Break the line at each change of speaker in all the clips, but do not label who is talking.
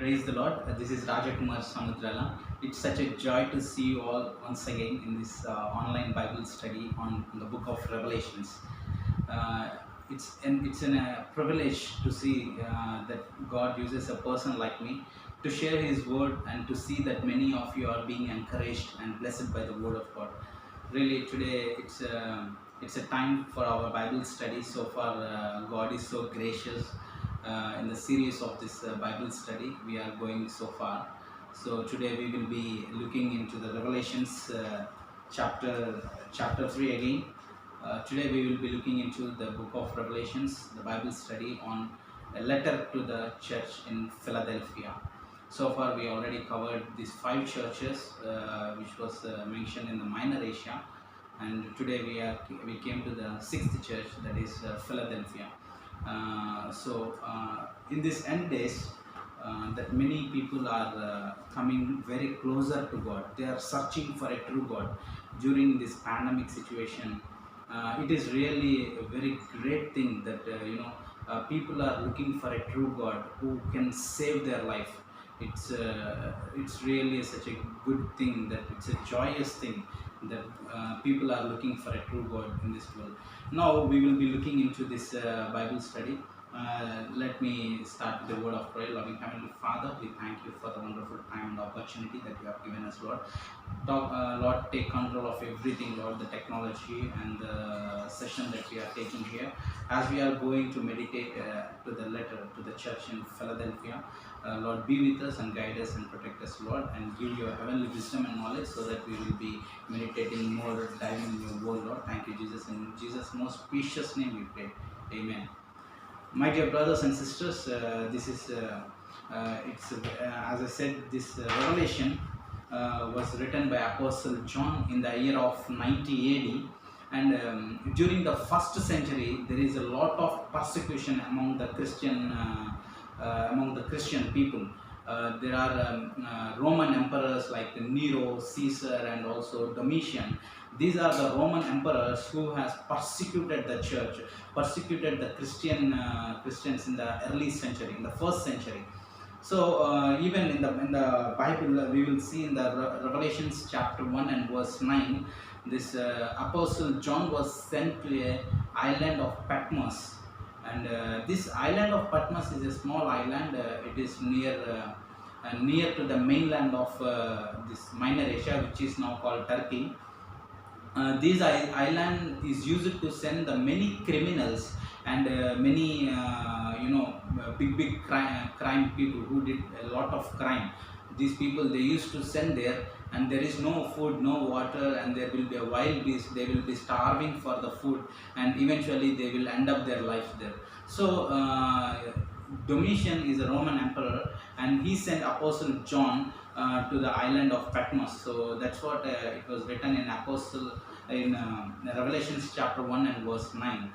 Praise the Lord. This is Rajakumar Samudrala. It's such a joy to see you all once again in this online Bible study on the book of Revelations. Uh, it's a privilege to see that God uses a person like me to share His word and to see that many of you are being encouraged and blessed by the word of God. Really, today it's a time for our Bible study. So far, God is so gracious in the series of this Bible study. We are going so far. So today we will be looking into the Revelations chapter 3 again. Today we will be looking into the book of Revelations, the Bible study on a letter to the church in Philadelphia. So far we already covered these 5 churches which was mentioned in the Minor Asia, and today we came to the 6th church, that is Philadelphia. In this end days, that many people are coming very closer to God. They are searching for a true God during this pandemic situation. It is really a very great thing that people are looking for a true God who can save their life. It's really such a good thing, that it's a joyous thing that people are looking for a true God in this world. Now we will be looking into this Bible study. Let me start with the word of prayer. Loving Heavenly Father, we thank you for the wonderful time and opportunity that you have given us, Lord. Lord, take control of everything, Lord, the technology and the session that we are taking here. As we are going to meditate to the letter to the church in Philadelphia, Lord, be with us and guide us and protect us, Lord, and give your heavenly wisdom and knowledge so that we will be meditating more, diving in your word, Lord. Thank you, Jesus. In Jesus' most precious name we pray. Amen. My dear brothers and sisters, this is as I said, this Revelation was written by Apostle John in the year of 90 AD, and during the first century there is a lot of persecution among the Christian people. There are Roman emperors like Nero, Caesar, and also Domitian. These are the Roman emperors who has persecuted the church, persecuted the Christians in the early century, in the first century. So even in the Bible, we will see in the Revelations chapter 1 and verse 9, this Apostle John was sent to a island of Patmos. And this island of Patmos is a small island. It is near to the mainland of this Minor Asia, which is now called Turkey. This island is used to send the many criminals and many big crime people who did a lot of crime. These people, they used to send there, and there is no food, no water, and there will be a wild beast. They will be starving for the food, and eventually they will end up their life there. So Domitian is a Roman emperor, and he sent Apostle John to the island of Patmos. So that's what it was written in Revelations chapter 1 and verse 9.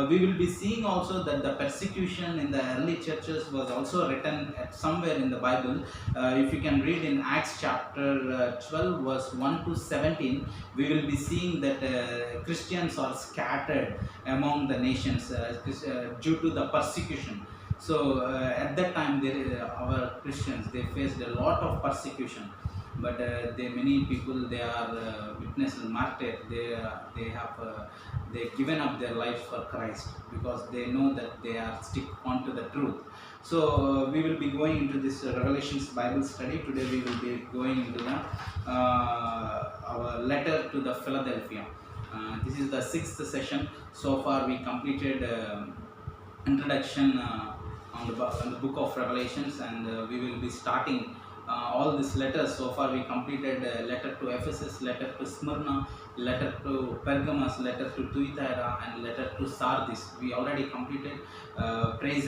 We will be seeing also that the persecution in the early churches was also written at somewhere in the Bible. If you can read in Acts chapter 12 verse 1 to 17, we will be seeing that Christians are scattered among the nations due to the persecution. So at that time, our Christians, they faced a lot of persecution, but many people, they are witnessed martyred. They given up their life for Christ because they know that they are stick on to the truth. So we will be going into this Revelations Bible study. Today we will be going into our letter to the Philadelphia. This is the 6th session. So far we completed introduction on the book of Revelations, and we will be starting all these letters. So far we completed letter to Ephesus, letter to Smyrna, letter to Pergamos, letter to Thyatira, and letter to Sardis. We already completed. Praise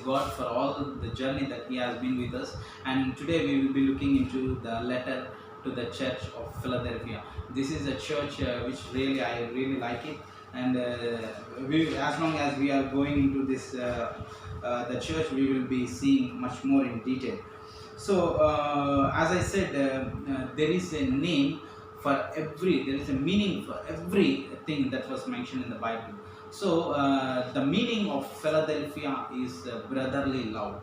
God for all the journey that He has been with us. And today we will be looking into the letter to the church of Philadelphia. This is a church which I really like it. And as long as we are going into this the church, we will be seeing much more in detail. So as I said, there is a name for there is a meaning for everything that was mentioned in the Bible. So the meaning of Philadelphia is brotherly love.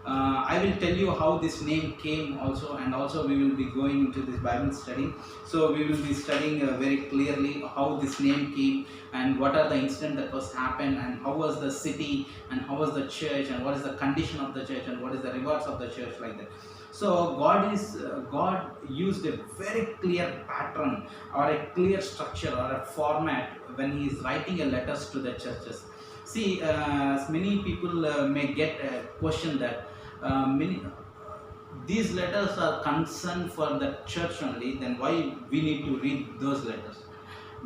I will tell you how this name came also, and also we will be going into this Bible study. So we will be studying very clearly how this name came, and what are the incidents that was happened, and how was the city, and how was the church, and what is the condition of the church, and what is the rewards of the church, like that. So God used a very clear pattern, or a clear structure, or a format when He is writing a letters to the churches. See, many people may get a question that many these letters are concerned for the church only. Then why we need to read those letters?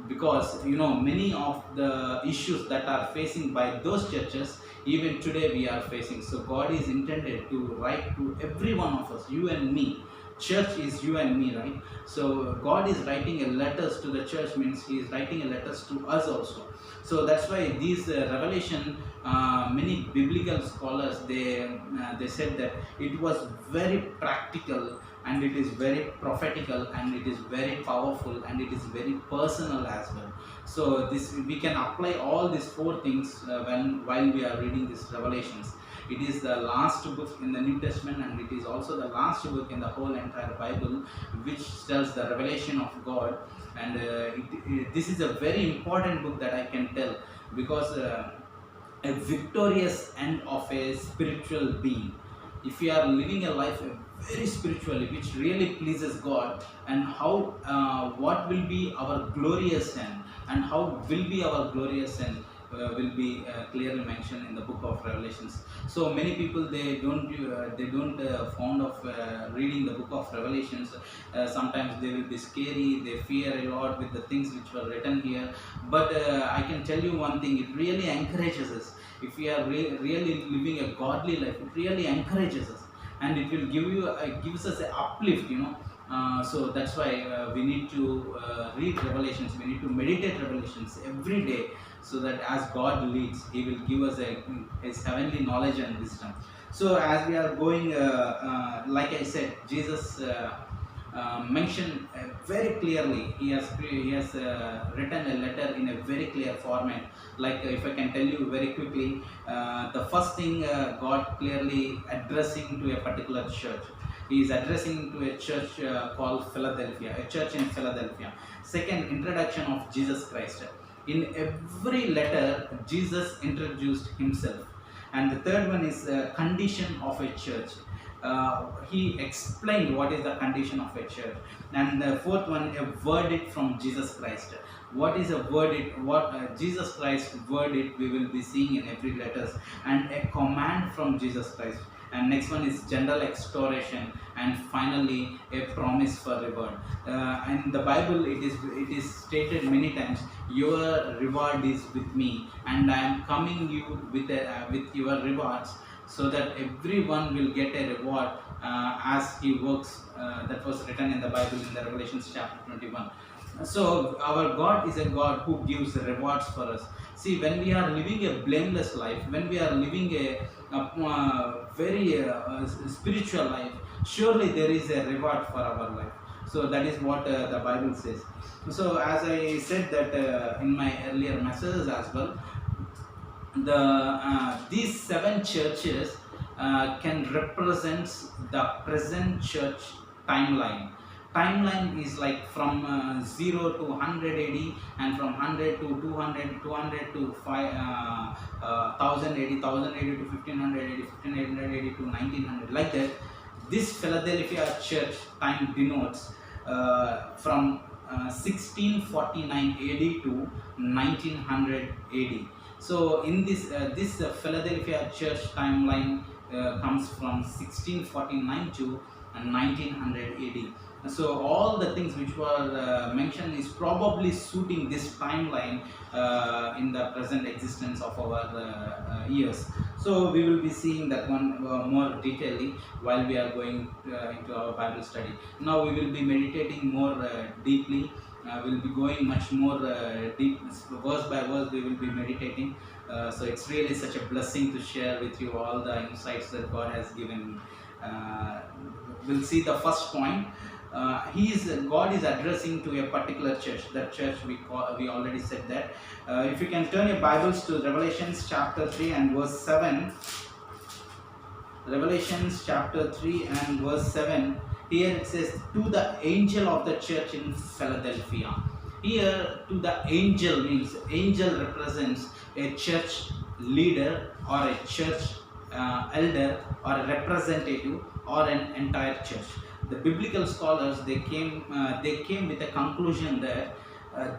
Because many of the issues that are facing by those churches, even today we are facing. So God is intended to write to every one of us, you and me. Church is you and me, right? So God is writing a letters to the church, means He is writing a letters to us also. So that's why these revelation, many biblical scholars, they said that it was very practical, and it is very prophetical, and it is very powerful, and it is very personal as well. So this, we can apply all these four things while we are reading these revelations. It is the last book in the New Testament, and it is also the last book in the whole entire Bible, which tells the revelation of God. And this is a very important book that I can tell, because a victorious end of a spiritual being. If we are living a life very spiritually, which really pleases God, and how what will be our glorious end, and how will be our glorious end, will be clearly mentioned in the book of Revelations. So many people, they don't fond of reading the book of Revelations. Sometimes they will be scary, they fear a lot with the things which were written here. But I can tell you one thing, it really encourages us. If we are really living a godly life, it really encourages us, and it will gives us an uplift, so that's why we need to read Revelations, we need to meditate Revelations every day, so that as God leads, He will give us His heavenly knowledge and wisdom. So as we are going, like I said, Jesus mentioned very clearly. He has written a letter in a very clear format. Like if I can tell you very quickly, the first thing, God clearly addressing to a particular church. He is addressing to a church called Philadelphia, a church in Philadelphia. Second, introduction of Jesus Christ. In every letter, Jesus introduced Himself. And the third one is condition of a church. He explained what is the condition of a church. And the fourth one, a verdict from Jesus Christ. What is a verdict? What Jesus Christ verdict we will be seeing in every letters, and a command from Jesus Christ. And next one is general exhortation, and finally a promise for reward. And the Bible, it is stated many times, your reward is with me, and I am coming you with your rewards, so that everyone will get a reward as he works. That was written in the Bible in the Revelation chapter 21. So our God is a God who gives rewards for us. See, when we are living a blameless life, when we are living a very spiritual life, surely there is a reward for our life. So that is what the Bible says. So as I said that in my earlier messages as well, these seven churches can represent the present church timeline. Timeline is like from 0 to 100 AD, and from 100 to 200, 200 to 1000 AD, 1000 AD to 1500 AD, 1500 AD to 1900, like that. This Philadelphia church time denotes from 1649 AD to 1900 AD. So in this Philadelphia church timeline comes from 1649 to 1900 AD. So all the things which were mentioned is probably suiting this timeline in the present existence of our years. So we will be seeing that one more detailedly while we are going into our Bible study. Now we will be meditating more deeply. We'll be going much more deep, verse by verse we will be meditating. So it's really such a blessing to share with you all the insights that God has given me. We'll see the first point. God is addressing to a particular church. That church we already said that. If you can turn your Bibles to Revelations chapter 3 and verse 7. Revelations chapter 3 and verse 7. Here it says, to the angel of the church in Philadelphia. Here, to the angel means angel represents a church leader or a church elder or a representative or an entire church. The biblical scholars they came with a conclusion that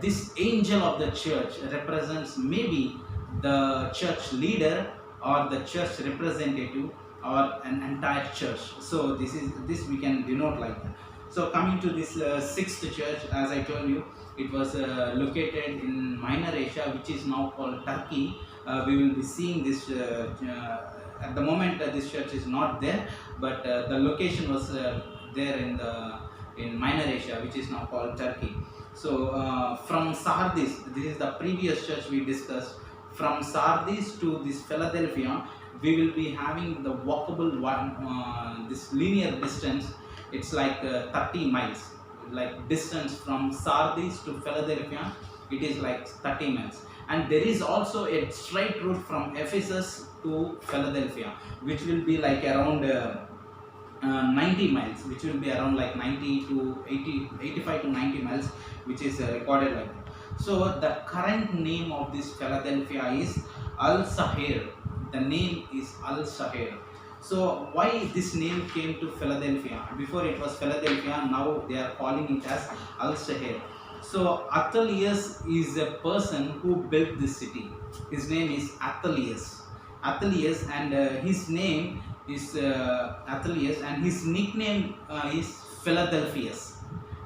this angel of the church represents maybe the church leader or the church representative or an entire church. So this we can denote like that. So coming to this sixth church, as I told you, it was located in Minor Asia, which is now called Turkey. We will be seeing this at the moment. This church is not there, but the location was there in Minor Asia, which is now called Turkey. So from Sardis, this is the previous church we discussed. From Sardis to this Philadelphia, we will be having the walkable one, this linear distance. It's like 30 miles. Like distance from Sardis to Philadelphia, it is like 30 miles. And there is also a straight route from Ephesus to Philadelphia, which will be like around 90 miles, which will be around like 90 to 80, 85 to 90 miles, which is recorded like that. So the current name of this Philadelphia is Al-Sahir. The name is Al-Sahir. So why this name came to Philadelphia? Before it was Philadelphia, now they are calling it as Al-Sahir. So Athalius is a person who built this city. His name is Athalius. Athalius, and his name is Athalius, and his nickname is Philadelphus.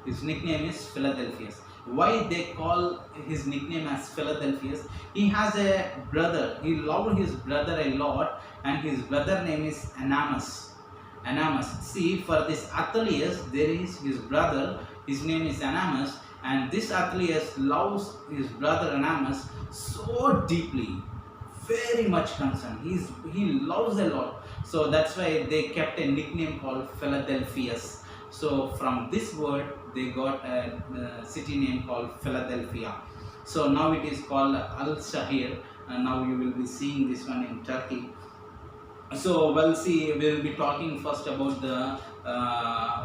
His nickname is Philadelphus. Why they call his nickname as Philadelphus? He has a brother. He loved his brother a lot, and his brother name is Anamas. Anamas. See, for this Athalius, there is his brother. His name is Anamas, and this Athalius loves his brother Anamas so deeply, very much concerned. He loves a lot. So that's why they kept a nickname called Philadelphus. So from this word, they got a city name called Philadelphia. So now it is called Al-Sahir, and now you will be seeing this one in Turkey. So we'll see, we will be talking first about the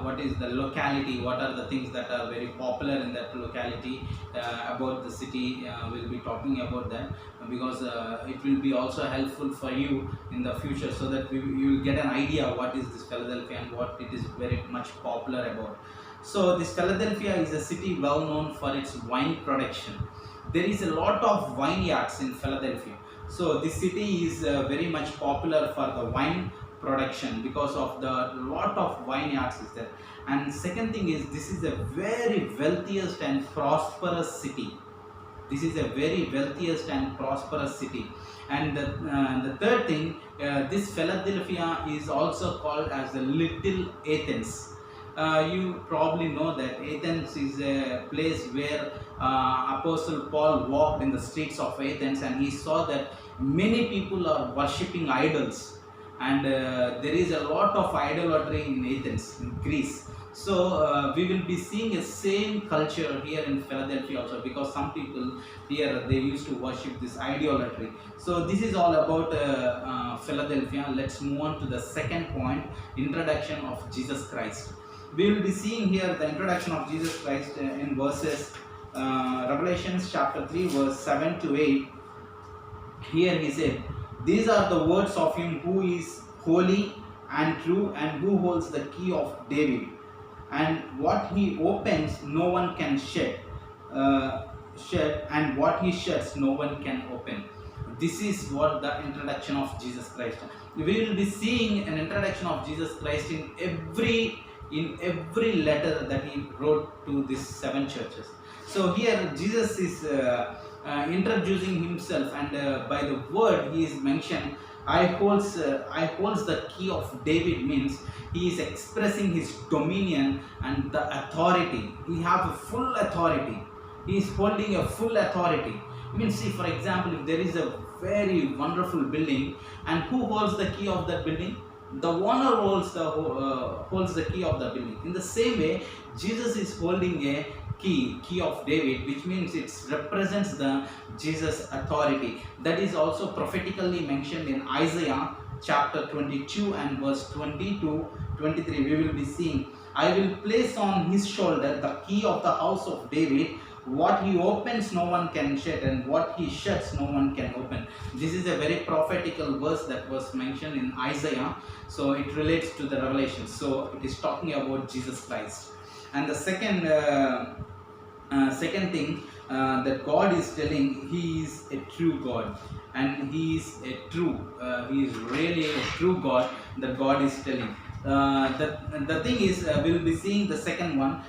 what is the locality, what are the things that are very popular in that locality, about the city. We'll be talking about that because it will be also helpful for you in the future, so that you will get an idea what is this Philadelphia and what it is very much popular about. So this Philadelphia is a city well known for its wine production. There is a lot of vineyards in Philadelphia. So this city is very much popular for the wine production because of the lot of vineyards is there. And second thing is, this is a very wealthiest and prosperous city. This is a very wealthiest and prosperous city. And the third thing, this Philadelphia is also called as the Little Athens. You probably know that Athens is a place where Apostle Paul walked in the streets of Athens, and he saw that many people are worshipping idols, and there is a lot of idolatry in Athens, in Greece. So we will be seeing a same culture here in Philadelphia also, because some people here, they used to worship this idolatry. So this is all about Philadelphia. Let's move on to the second point, introduction of Jesus Christ. We will be seeing here the introduction of Jesus Christ in verses Revelations chapter 3 verse 7 to 8. Here he said, these are the words of him who is holy and true, and who holds the key of David, and what he opens no one can shut, and what he shuts no one can open. This is what the introduction of Jesus Christ. We will be seeing an introduction of Jesus Christ in every letter that he wrote to these 7 churches. So here Jesus is introducing himself, and by the word he is mentioned, I holds the key of David, means he is expressing his dominion and the authority. He has a full authority. He is holding a full authority. You mean, see, for example, if there is a very wonderful building, and who holds the key of that building? The owner holds the key of the building. In the same way, Jesus is holding a key of David, which means it represents the Jesus authority. That is also prophetically mentioned in Isaiah chapter 22 and verse 20 to 23, we will be seeing, I will place on his shoulder the key of the house of David. What he opens, no one can shut, and what he shuts, no one can open. This is a very prophetical verse that was mentioned in Isaiah, so it relates to the Revelation. So it is talking about Jesus Christ. And the second thing that God is telling, He is a true God, and He is He is really a true God that God is telling. The thing is, we will be seeing the second one.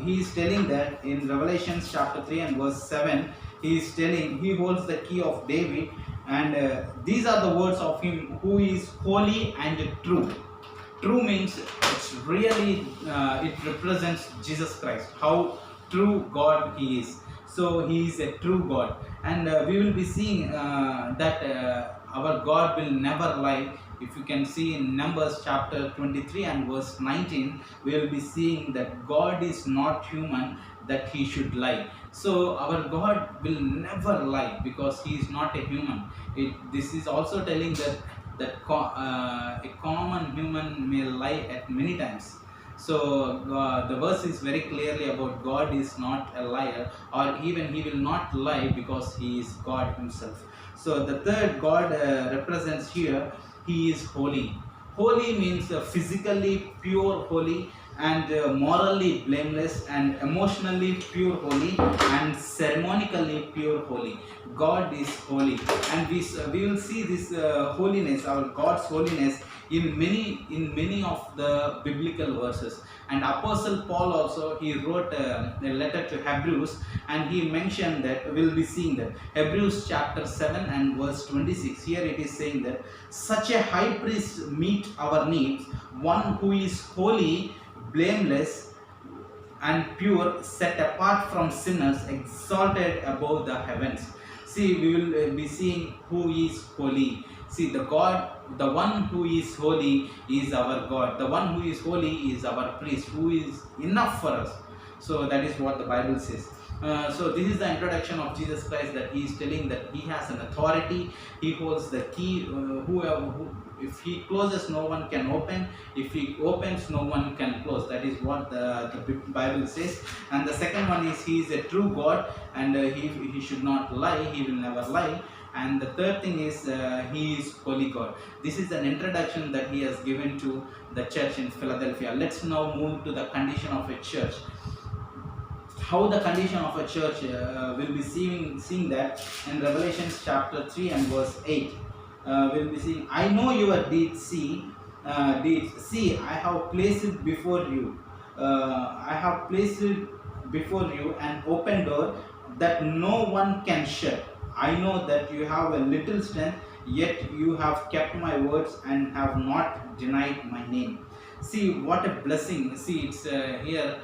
He is telling that in Revelation chapter 3 and verse 7, He is telling He holds the key of David, and these are the words of Him who is holy and true. True means it's really it represents Jesus Christ, how true God He is. So He is a true God, and we will be seeing that our God will never lie. If you can see in Numbers chapter 23 and verse 19, we will be seeing that God is not human that He should lie. So our God will never lie because He is not a human. This is also telling that a common human may lie at many times. So the verse is very clearly about God is not a liar, or even He will not lie because He is God Himself. So the third God represents here, He is holy. Holy means physically pure holy, and morally blameless, and emotionally pure holy, and ceremonically pure holy. God is holy, and we will see this holiness, our God's holiness, in many of the biblical verses. And Apostle Paul also, he wrote a letter to Hebrews, and he mentioned that, we'll be seeing that Hebrews chapter 7 and verse 26. Here it is saying that such a high priest meet our needs, one who is holy, blameless, and pure, set apart from sinners, exalted above the heavens. See, we will be seeing who is holy. See, the one who is holy is our God. The one who is holy is our priest, who is enough for us. So that is what the Bible says. So this is the introduction of Jesus Christ, that He is telling that He has an authority. He holds the key. If He closes, no one can open. If He opens, no one can close. That is what the Bible says. And the second one is He is a true God, and He should not lie. He will never lie. And the third thing is He is holy God. This is an introduction that He has given to the church in Philadelphia. Let's now move to the condition of a church. How the condition of a church will be seeing that in Revelation chapter 3 and verse 8. We'll be seeing, I know your deeds. See, I have placed before you. I have placed before you an open door that no one can shut. I know that you have a little strength, yet you have kept my words and have not denied my name. See, what a blessing. See, it's here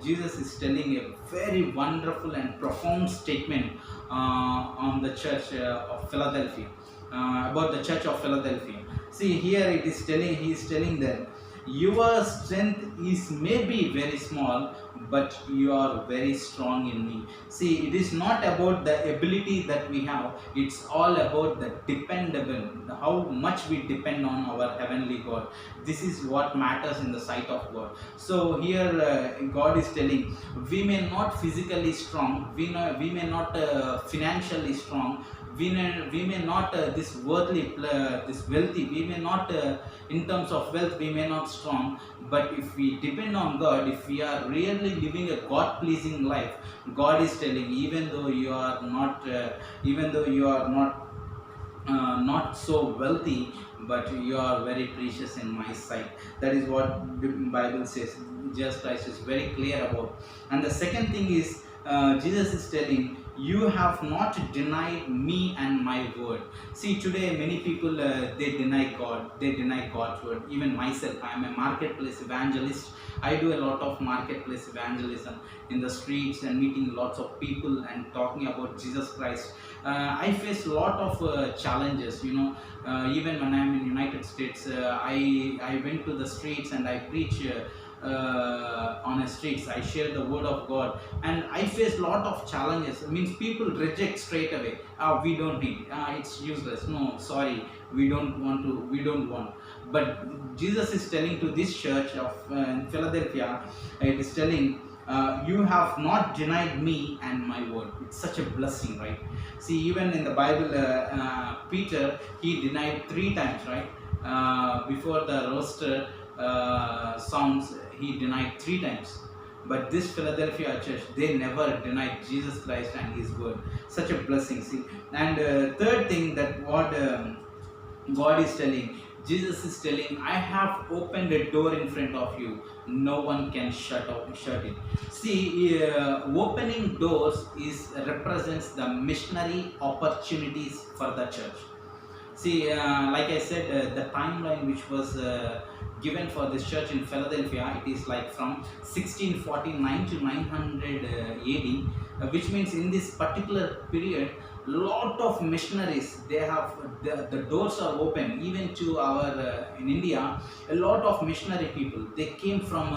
Jesus is telling a very wonderful and profound statement on the church of Philadelphia, about the church of Philadelphia. See, here it is telling, he is telling them, your strength is maybe very small, but you are very strong in me. See, it is not about the ability that we have, it's all about the dependable, how much we depend on our heavenly God. This is what matters in the sight of God. So here God is telling, we may not physically strong, we may not financially strong, we may not this wealthy, we may not in terms of wealth, we may not strong, but if we depend on God, if we are really living a God pleasing life, God is telling, even though you are not not so wealthy, but you are very precious in my sight. That is what the Bible says. Jesus Christ is very clear about. And the second thing is, Jesus is telling, you have not denied me and my word. See, today many people they deny God, they deny God's word. Even myself, I am a marketplace evangelist. I do a lot of marketplace evangelism in the streets and meeting lots of people and talking about Jesus Christ. I face a lot of challenges, even when I am in United States. I went to the streets and I preach on the streets. I share the word of God, and I face lot of challenges. It means people reject straight away. We don't need. It's useless. No, sorry, we don't want to. We don't want. But Jesus is telling to this church of in Philadelphia, it is telling, you have not denied me and my word. It's such a blessing, right? See, even in the Bible, Peter, he denied 3 times, right? Before the roaster sounds, he denied 3 times. But this Philadelphia church, they never denied Jesus Christ and his word. Such a blessing. See, and third thing that what God is telling, Jesus is telling, I have opened a door in front of you. No one can shut it. See, opening doors is represents the missionary opportunities for the church. See, like I said, the timeline which was given for this church in Philadelphia, it is like from 1649 to 900 AD, which means in this particular period, lot of missionaries, they have the doors are open even to our in India. A lot of missionary people, they came from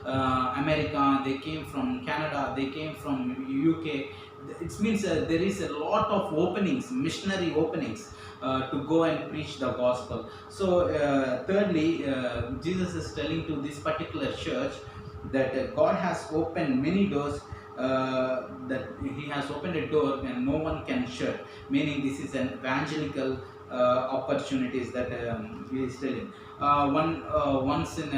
America, they came from Canada, they came from UK. It means there is a lot of openings, missionary openings, to go and preach the gospel. So thirdly, Jesus is telling to this particular church that God has opened many doors, that he has opened a door and no one can shut, meaning this is an evangelical opportunities that he is telling. Once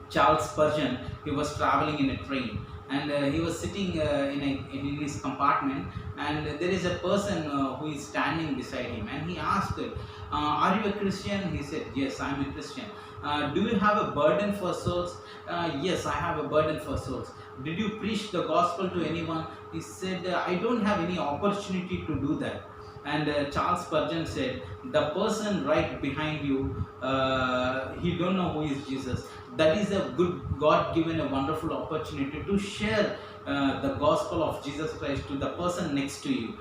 Charles Spurgeon, he was traveling in a train, and he was sitting in his compartment, and there is a person who is standing beside him, and he asked, are you a Christian? He said, yes, I am a Christian. Do you have a burden for souls? Yes, I have a burden for souls. Did you preach the gospel to anyone? He said, I don't have any opportunity to do that. And Charles Spurgeon said, the person right behind you, he don't know who is Jesus. That is a good God-given, a wonderful opportunity to share the gospel of Jesus Christ to the person next to you.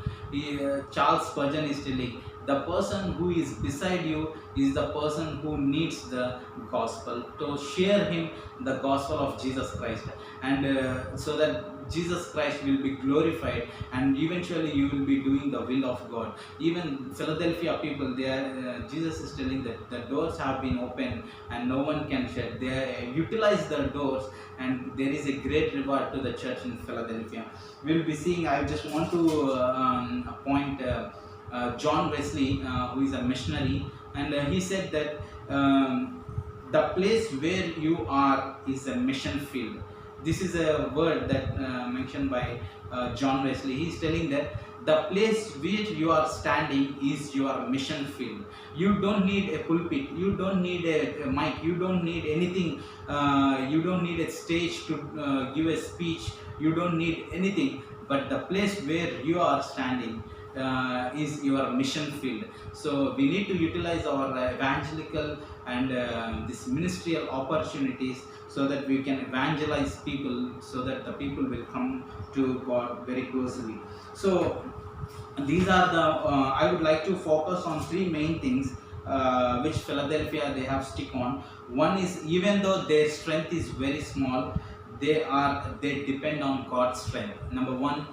Charles Spurgeon is telling, the person who is beside you is the person who needs the gospel. To share him the gospel of Jesus Christ, and so that Jesus Christ will be glorified, and eventually you will be doing the will of God. Even Philadelphia people, they are, Jesus is telling that the doors have been opened and no one can shut. They utilize the doors, and there is a great reward to the church in Philadelphia. We'll be seeing. I just want to point John Wesley, who is a missionary, and he said that the place where you are is a mission field. This is a word that mentioned by John Wesley. He is telling that the place where you are standing is your mission field. You don't need a pulpit, you don't need a mic, you don't need anything, you don't need a stage to give a speech, you don't need anything, but the place where you are standing is your mission field. So we need to utilize our evangelical and this ministerial opportunities, so that we can evangelize people, so that the people will come to God very closely. So these are the I would like to focus on 3 main things which Philadelphia they have stick on. One is, even though their strength is very small, they depend on God's strength. Number 1,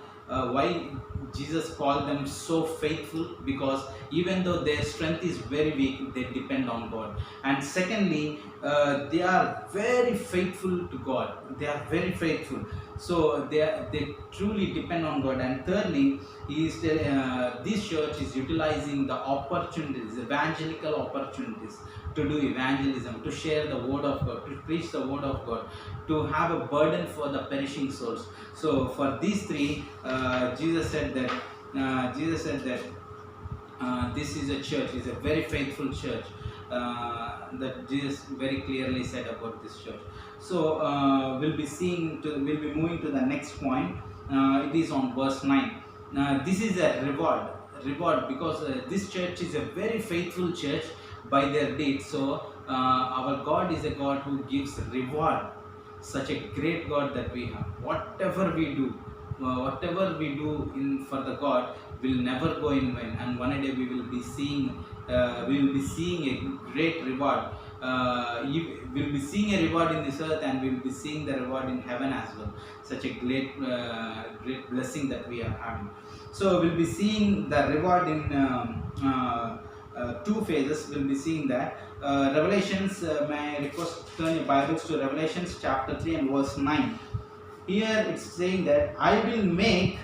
why Jesus called them so faithful? Because even though their strength is very weak, they depend on God. And secondly, they are very faithful to God. They are very faithful. So they truly depend on God. And thirdly, this church is utilizing the opportunities, evangelical opportunities, to do evangelism, to share the word of God, to preach the word of God, to have a burden for the perishing souls. So for these 3, Jesus said that this is a church, is a very faithful church, that Jesus very clearly said about this church. So we'll be moving to the next point. It is on verse 9. This is a reward, because this church is a very faithful church by their deeds. So our God is a God who gives reward. Such a great God that we have. Whatever we do for the God, will never go in vain, and one day we will be seeing a great reward. We will be seeing a reward in this earth, and we will be seeing the reward in heaven as well. Such a great blessing that we are having. So we'll be seeing the reward in two phases. We'll be seeing that. Revelations, may I request turn your Bibles to Revelations chapter 3 and verse 9. Here it's saying that I will make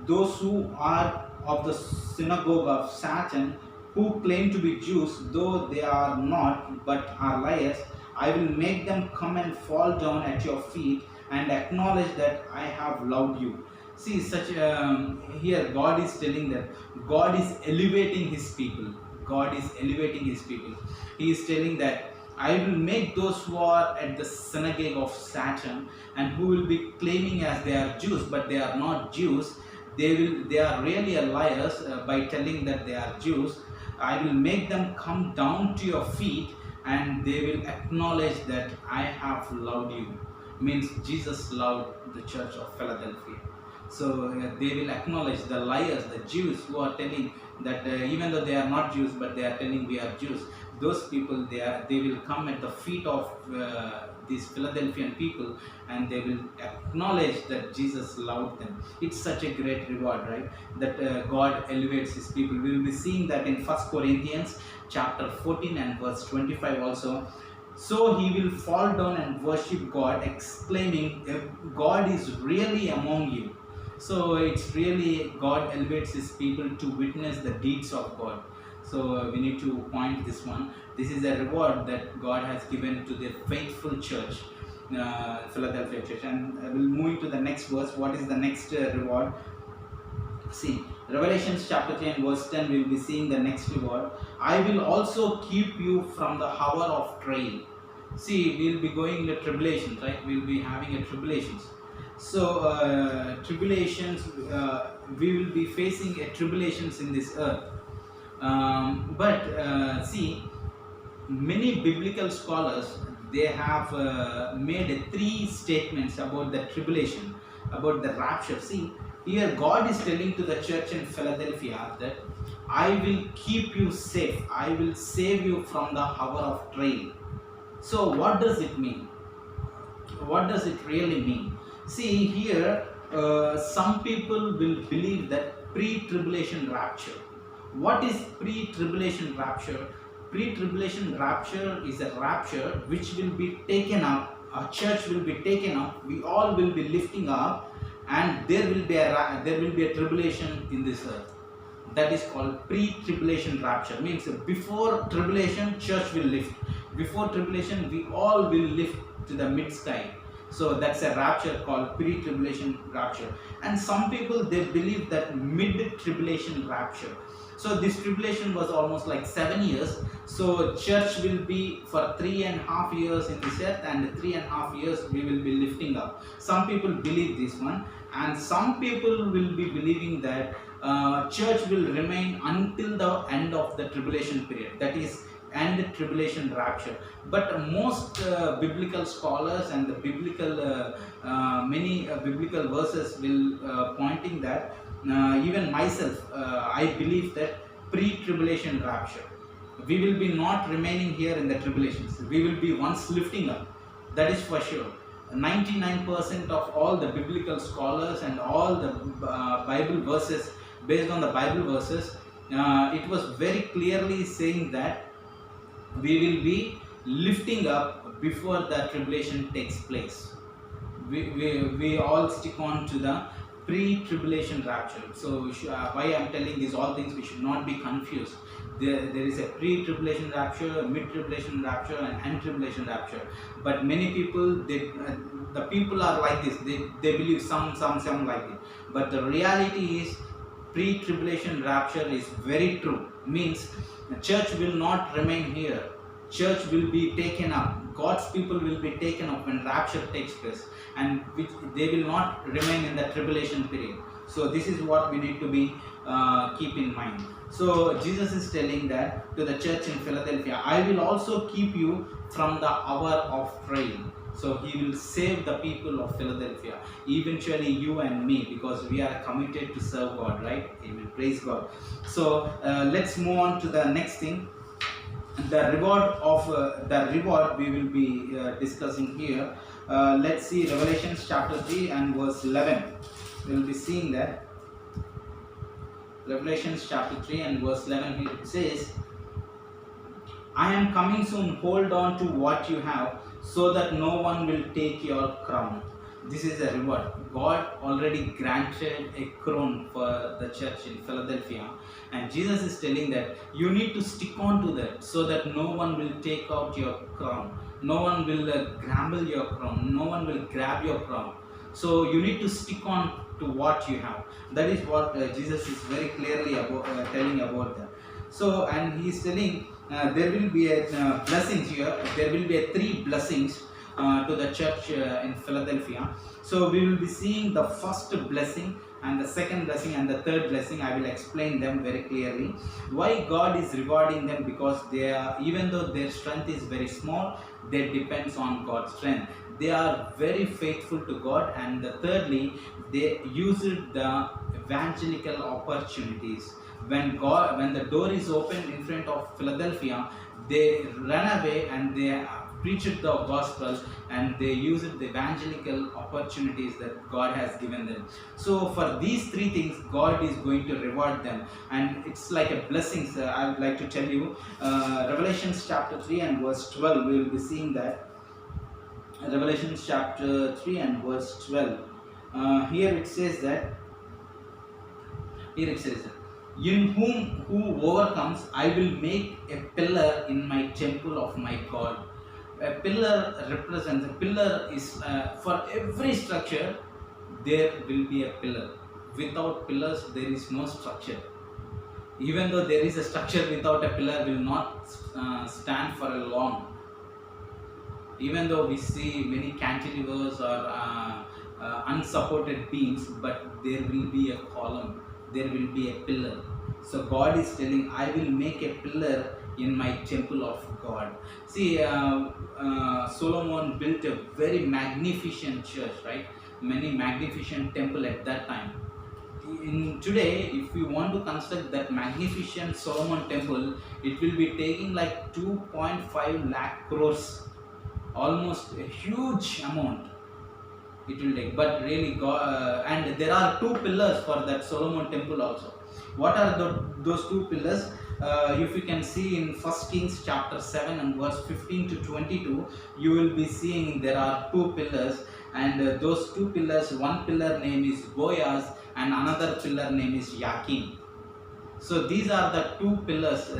those who are of the synagogue of Satan, who claim to be Jews, though they are not but are liars, I will make them come and fall down at your feet and acknowledge that I have loved you. See, here God is telling that God is elevating His people. God is elevating His people. He is telling that I will make those who are at the synagogue of Satan, and who will be claiming as they are Jews but they are not Jews, they are really liars by telling that they are Jews. I will make them come down to your feet, and they will acknowledge that I have loved you. Means Jesus loved the church of Philadelphia. So they will acknowledge the liars, the Jews who are telling that even though they are not Jews but they are telling we are Jews. Those people, they will come at the feet of these Philadelphian people, and they will acknowledge that Jesus loved them. It's such a great reward, right? That God elevates His people. We will be seeing that in 1 Corinthians chapter 14 and verse 25 also. So he will fall down and worship God, exclaiming, God is really among you. So it's really God elevates His people to witness the deeds of God. So we need to point this one. This is a reward that God has given to the faithful church, Philadelphia church. And we'll move to the next verse. What is the next reward? See, Revelations chapter 3 and verse 10, we will be seeing the next reward. I will also keep you from the hour of trial. See, we will be going into tribulations, right? We will be having a tribulations. So tribulations, we will be facing a tribulations in this earth. But see, many biblical scholars, they have made 3 statements about the tribulation, about the rapture. See, here God is telling to the church in Philadelphia that I will keep you safe, I will save you from the hour of trial. So what does it mean? What does it really mean? See, here some people will believe that pre-tribulation rapture. What is pre-tribulation rapture? Pre-tribulation rapture is a rapture which will be taken up. A church will be taken up. We all will be lifting up, and there will be a tribulation in this earth. That is called pre-tribulation rapture. Means before tribulation, church will lift. Before tribulation, we all will lift to the mid sky. So that's a rapture called pre-tribulation rapture. And some people, they believe that mid-tribulation rapture. So this tribulation was almost like 7 years. So church will be for 3.5 years in this earth, and 3.5 years we will be lifting up. Some people believe this one, and some people will be believing that church will remain until the end of the tribulation period. That is and tribulation rapture. But most biblical scholars and the many biblical verses will pointing that even myself, I believe that pre-tribulation rapture, we will be not remaining here in the tribulations. We will be once lifting up. That is for sure. 99% of all the biblical scholars and all the Bible verses, based on the Bible verses, it was very clearly saying that we will be lifting up before the tribulation takes place. We all stick on to the pre-tribulation rapture. So why I am telling these all things, we should not be confused. There is a pre-tribulation rapture, mid-tribulation rapture, and end-tribulation rapture. But many people, the people are like this. They believe some like it. But the reality is, pre-tribulation rapture is very true. Means the church will not remain here. Church will be taken up. God's people will be taken up when rapture takes place, and they will not remain in the tribulation period. So this is what we need to be keep in mind. So Jesus is telling that to the church in Philadelphia, I will also keep you from the hour of trial. So he will save the people of Philadelphia, eventually you and me, because we are committed to serve God, right? Amen. Praise God. So let's move on to the next thing. The reward we will be discussing here. Let's see Revelation chapter 3 and verse 11. We will be seeing that. Revelation chapter 3 and verse 11, here it says, I am coming soon, hold on to what you have, so that no one will take your crown. This is a reward. God already granted a crown for the church in Philadelphia, and Jesus is telling that you need to stick on to that, so that no one will take out your crown. No one will gamble your crown. No one will grab your crown. So you need to stick on to what you have. That is what Jesus is very clearly telling about that. So, and he is telling there will be a blessings here. There will be a 3 blessings to the church in Philadelphia. So we will be seeing the first blessing and the second blessing and the third blessing. I will explain them very clearly. Why God is rewarding them? Because they are, even though their strength is very small, they depends on God's strength. They are very faithful to God, and thirdly, they used the evangelical opportunities. When the door is open in front of Philadelphia, they ran away and they preached the gospel, and they used the evangelical opportunities that God has given them. So for these 3 things, God is going to reward them, and it's like a blessing. So I would like to tell you, Revelation chapter 3 and verse 12, we will be seeing that. Revelation chapter 3 and verse 12. Here it says, in who overcomes, I will make a pillar in my temple of my God. A pillar represents, a pillar is for every structure there will be a pillar. Without pillars there is no structure. Even though there is a structure, without a pillar will not stand for a long. Even though we see many cantilevers or unsupported beams, but there will be a column, there will be a pillar. So God is telling, I will make a pillar in my temple of God. See, Solomon built a very magnificent church, right? Many magnificent temple at that time. In today, if you want to construct that magnificent Solomon temple, it will be taking like 2.5 lakh crores. Almost a huge amount it will take. But really, God, and there are 2 pillars for that Solomon temple also. What are those 2 pillars? If you can see in 1 Kings chapter 7 and verse 15 to 22, you will be seeing there are 2 pillars, and those 2 pillars, one pillar name is Boaz and another pillar name is Yakin. So these are the 2 pillars.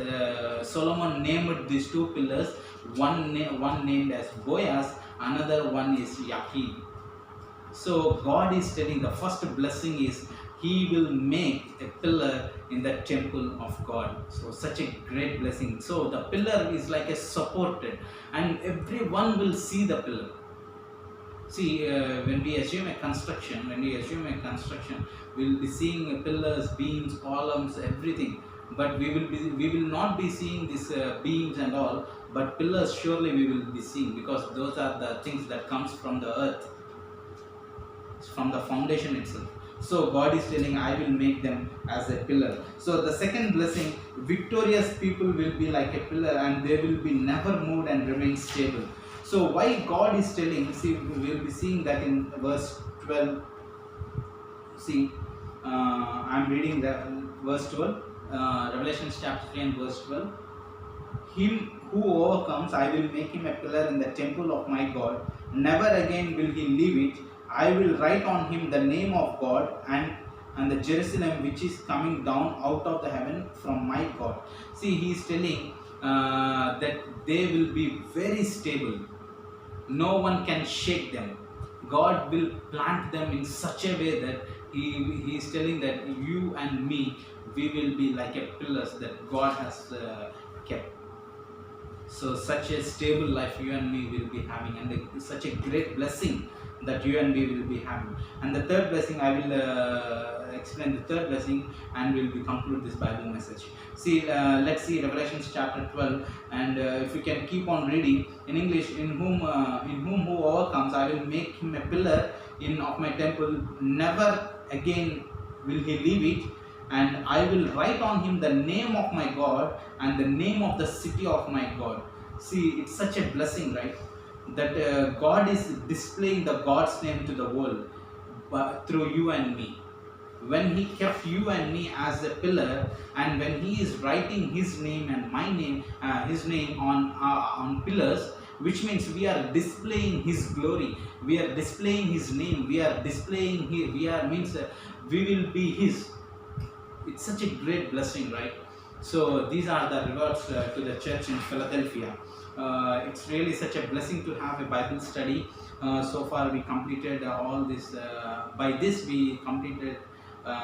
Solomon named these 2 pillars. One named as Boaz, another one is Yakin. So God is telling, the first blessing is He will make a pillar in the temple of God. So such a great blessing. So the pillar is like a supported, and everyone will see the pillar. See, when we assume a construction, we will be seeing pillars, beams, columns, everything. But we will not be seeing these beams and all. But pillars surely we will be seeing, because those are the things that comes from the earth, from the foundation itself. So God is telling, I will make them as a pillar. So the second blessing, victorious people will be like a pillar, and they will be never moved and remain stable. So why God is telling, see, we will be seeing that in verse 12. See, I am reading that verse 12, Revelation chapter 3 and verse 12. Him who overcomes, I will make him a pillar in the temple of my God. Never again will he leave it. I will write on him the name of God and the Jerusalem which is coming down out of the heaven from my God. See, he is telling that they will be very stable. No one can shake them. God will plant them in such a way that he is telling that you and me, we will be like a pillars that God has kept. So such a stable life you and me will be having, and such a great blessing that you and we will be having. And the third blessing, I will explain the third blessing, and we will be conclude this Bible message. See, let's see Revelations chapter 12, and if you can keep on reading in English. In whom who overcomes, I will make him a pillar in of my temple. Never again will he leave it, and I will write on him the name of my God and the name of the city of my God. See, it's such a blessing, right? That God is displaying the God's name to the world through you and me. When He kept you and me as a pillar, and when He is writing His name and my name, His name on pillars, which means we are displaying His glory, we are displaying His name, we are displaying His, we will be His. It's such a great blessing, right? So these are the rewards to the church in Philadelphia. It's really such a blessing to have a Bible study. So far we completed all this. By this we completed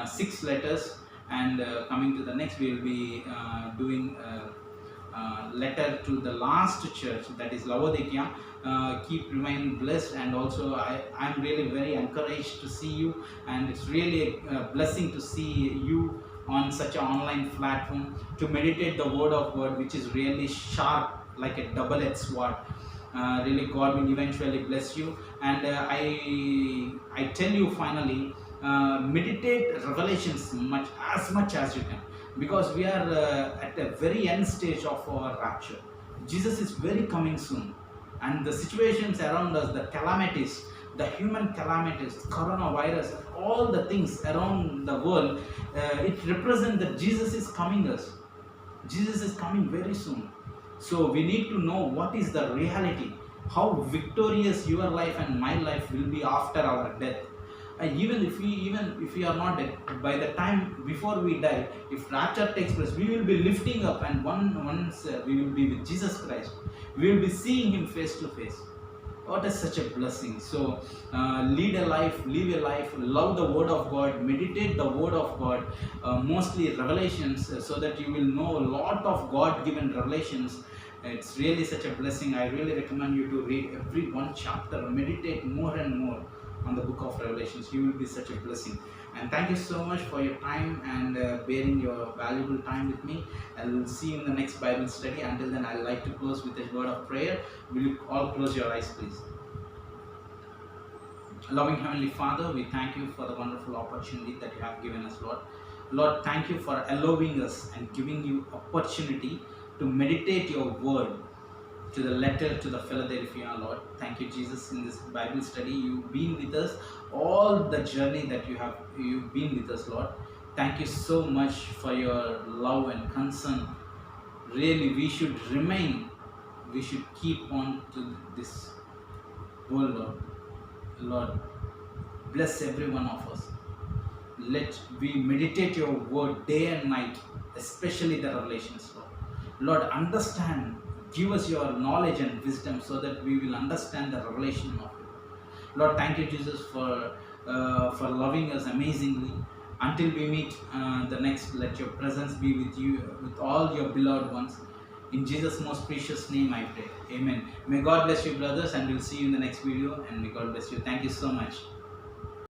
6 letters, and coming to the next we will be doing letter to the last church, that is Laodikia. Keep remaining blessed, and also I'm really very encouraged to see you, and it's really a blessing to see you on such an online platform to meditate the word of God, which is really sharp like a double-edged sword. Really, God will eventually bless you. And I tell you finally, meditate Revelations as much as you can, because we are at the very end stage of our rapture. Jesus is very coming soon, and the situations around us, the calamities, the human calamities, coronavirus, all the things around the world, it represents that Jesus is coming us. Jesus is coming very soon. So we need to know what is the reality, how victorious your life and my life will be after our death. Even if we are not dead, by the time before we die, if rapture takes place, we will be lifting up, and once we will be with Jesus Christ, we will be seeing Him face to face. What is such a blessing. So live a life, love the word of God, meditate the word of God, mostly Revelations, so that you will know a lot of God given revelations. It's really such a blessing. I really recommend you to read every one chapter, meditate more and more on the book of Revelations. You will be such a blessing. And thank you so much for your time and bearing your valuable time with me. I'll see you in the next Bible study. Until then, I'd like to close with a word of prayer. Will you all close your eyes, please? Loving Heavenly Father, we thank you for the wonderful opportunity that you have given us, Lord. Lord, thank you for allowing us and giving you opportunity to meditate your word to the letter to the Philadelphia, Lord. Thank you, Jesus, in this Bible study. You've been with us all the journey that you've been with us, Lord. Thank you so much for your love and concern. Really, we should keep on to this world, Lord. Lord, bless every one of us. Let we meditate your word day and night, especially the Revelations, Lord. Lord, understand. Give us your knowledge and wisdom so that we will understand the revelation of it. Lord, thank you, Jesus, for loving us amazingly. Until we meet the next, let your presence be with you, with all your beloved ones. In Jesus' most precious name I pray. Amen. May God bless you, brothers, and we'll see you in the next video. And may God bless you. Thank you so much.